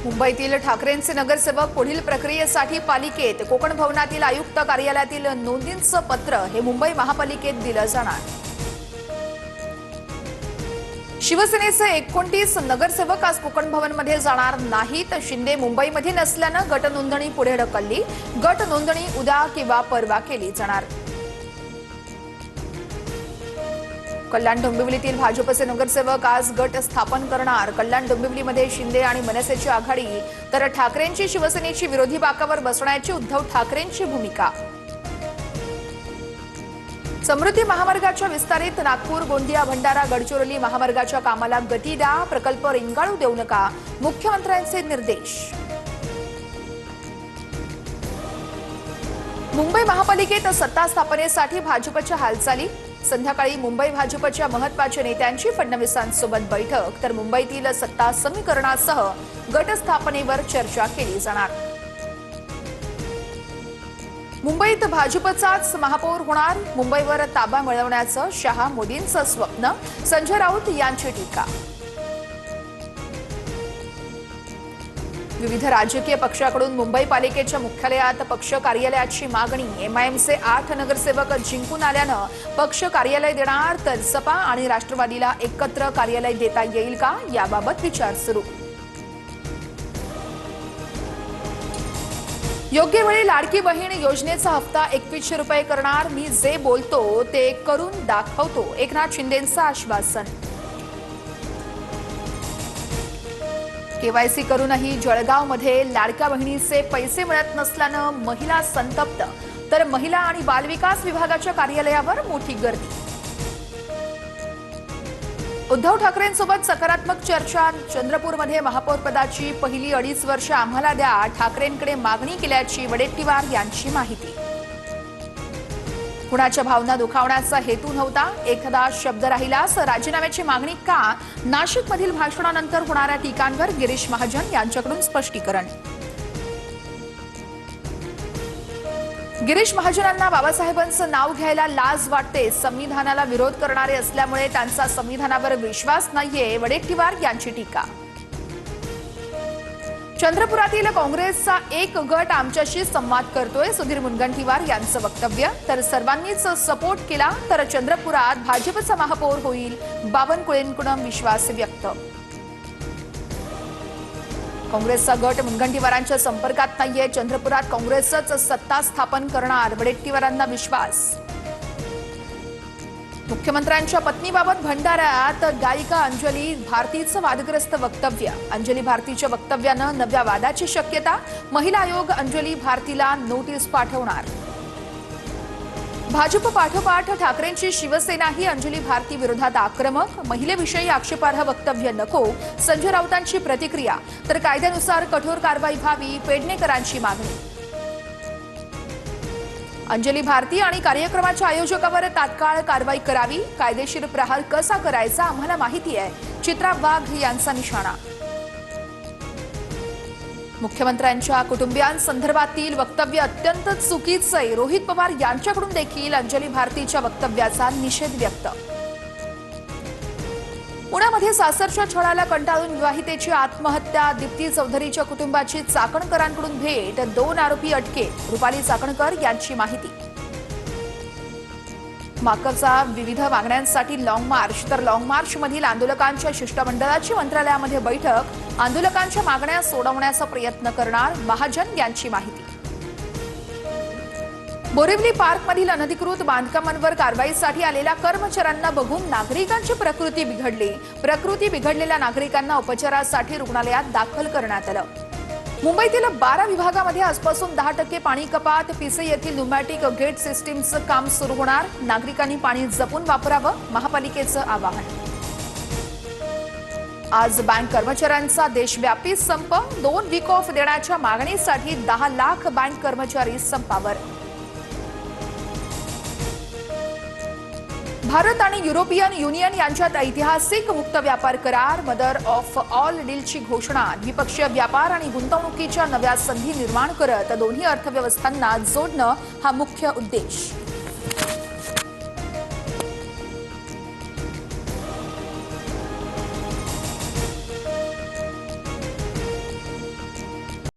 मुंबईतील ठाकरेंचे नगरसेवक पुढील प्रक्रियेसाठी पालिकेत कोकण भवनातील आयुक्त कार्यालयातील नोंदींचं पत्र हे मुंबई महापालिकेत दिलं जाणार। शिवसेनेचे 29 नगरसेवक आज कोकण भवनमध्ये जाणार नाहीत। शिंदे मुंबईमध्ये नसल्यानं गट नोंदणी पुढे ढकलली। गट नोंदणी उद्या किंवा परवा केली जाणार। कल्याण डोंबिवलीतील भाजपचे नगरसेवक आज गट स्थापन करणार। कल्याण डोंबिवलीमध्ये शिंदे आणि मनसेची आघाडी तर ठाकरेंची शिवसेनेची विरोधी बाकावर बसण्याची उद्धव ठाकरेंची भूमिका। समृद्धी महामार्गाच्या विस्तारित नागपूर गोंदिया भंडारा गडचिरोली महामार्गाच्या कामाला गती द्या। प्रकल्प रिंगाळू देऊ नका, मुख्यमंत्र्यांचे निर्देश। मुंबई महापालिकेत सत्ता स्थापनेसाठी भाजपच्या हालचाली। संध्याकाळी मुंबई भाजपच्या महत्त्वाच्या नेत्यांची फडणवीसांसोबत बैठक तर मुंबईतील सत्ता समीकरणासह गट स्थापनेवर चर्चा केली जाणार। मुंबईत भाजपचाच महापौर होणार। मुंबईवर ताबा मिळवण्याचं शहा मोदींचं स्वप्न, संजय राऊत यांची टीका। विविध राजकीय पक्षाकडून मुंबई पालिकेच्या मुख्यालयात पक्ष कार्यालयाची मागणी। एमआयएमचे 8 नगरसेवक जिंकून आल्यानं पक्ष कार्यालय देणार तर सपा आणि राष्ट्रवादीला एकत्र कार्यालय देता येईल का, याबाबत विचार सुरू। योग्य वेळी लाडकी बहीण योजनेचा हप्ता 2100 रुपये करणार। मी जे बोलतो ते करून दाखवतो, एकनाथ शिंदेंचं आश्वासन। केवायसी करूनही जळगावमध्ये लाडक्या बहिणीचे पैसे मिळत नसल्यानं महिला संतप्त तर महिला आणि बालविकास विभागाच्या कार्यालयावर मोठी गर्दी। उद्धव ठाकरेंसोबत सकारात्मक चर्चा। चंद्रपूरमध्ये महापौरपदाची पहिली 2.5 वर्ष आम्हाला द्या, ठाकरेंकडे मागणी केल्याची वडेट्टीवार यांची माहिती। कुणाच्या भावना दुखावण्याचा हेतू नव्हता, एखादा शब्द राहिलास राजीनाम्याची मागणी का, नाशिकमधील भाषणानंतर होणाऱ्या टीकांवर गिरीश महाजन यांच्याकडून स्पष्टीकरण। गिरीश महाजनांना बाबासाहेबांचं नाव घ्यायला लाज वाटते, संविधानाला विरोध करणारे असल्यामुळे त्यांचा संविधानावर विश्वास नाहीये, वडेट्टीवार यांची टीका। चंद्रपुरातील काँग्रेसचा एक गट आमच्याशी संवाद करतोय, सुधीर मुनगंटीवार यांचं वक्तव्य। तर सर्वांनीच सपोर्ट केला तर चंद्रपुरात भाजपचा महापौर होईल, बावनकुळेंकडून विश्वास व्यक्त। काँग्रेसचा गट मुनगंटीवारांच्या संपर्कात नाहीये, चंद्रपुरात काँग्रेसच सत्ता स्थापन करणार, वडेट्टीवारांना विश्वास। मुख्यमंत्र्यांच्या पत्नीबाबत भंडाऱ्यात गायिका अंजली भारतीचं वादग्रस्त वक्तव्य। अंजली भारतीच्या वक्तव्यानं नव्या वादाची शक्यता, महिला आयोग अंजली भारतीला नोटीस पाठवणार। भाजप पाठोपाठ ठाकरेंची शिवसेनाही अंजली भारती विरोधात आक्रमक, महिलेविषयी आक्षेपार्ह वक्तव्य नको, संजय राऊतांची प्रतिक्रिया। तर कायद्यानुसार कठोर कारवाई व्हावी, पेडणेकरांची मागणी। अंजली भारती आणि कार्यक्रमाच्या आयोजकावर तात्काळ कारवाई करावी, कायदेशीर प्रहार कसा करायचा आम्हाला माहिती आहे, चित्रा वाघ यांचा निशाणा। मुख्यमंत्र्यांच्या कुटुंबियांसंदर्भातील वक्तव्य अत्यंत चुकीचं आहे, रोहित पवार यांच्याकडून देखील अंजली भारतीच्या वक्तव्याचा निषेध व्यक्त। पुण्यामध्ये सासरच्या छळाला कंटाळून विवाहितेची आत्महत्या, दीप्ती चौधरीच्या कुटुंबाची चाकणकरांकडून भेट, 2 आरोपी अटकेत, रुपाली चाकणकर यांची माहिती। माकपचा विविध मागण्यांसाठी लॉंग मार्च तर लॉंग मार्चमधील आंदोलकांच्या शिष्टमंडळाची मंत्रालयामध्ये बैठक, आंदोलकांच्या मागण्या सोडवण्याचा प्रयत्न करणार, महाजन यांची माहिती। बोरिवली पार्कमधील अनधिकृत बांधकामांवर कारवाईसाठी आलेल्या कर्मचाऱ्यांना बघून नागरिकांची प्रकृती बिघडली। प्रकृती बिघडलेल्या नागरिकांना उपचारासाठी रुग्णालयात दाखल करण्यात आलं। मुंबईतील 12 विभागामध्ये आजपासून 10% पाणी कपात, पिसे येथील न्यूमॅटिक गेट सिस्टीमचं काम सुरू होणार, नागरिकांनी पाणी जपून वापरावं, महापालिकेचं आवाहन। आज बँक कर्मचाऱ्यांचा देशव्यापी संप, 2 वीक ऑफ देण्याच्या मागणीसाठी 10 लाख बँक कर्मचारी संपावर। भारत आणि युरोपियन युनियन यांच्यात ऐतिहासिक मुक्त व्यापार करार, मदर ऑफ ऑल डीलची घोषणा, द्विपक्षीय व्यापार आणि गुंतवणुकीच्या नव्या संधी निर्माण करत दोन्ही अर्थव्यवस्थांना जोडणं हा मुख्य उद्देश।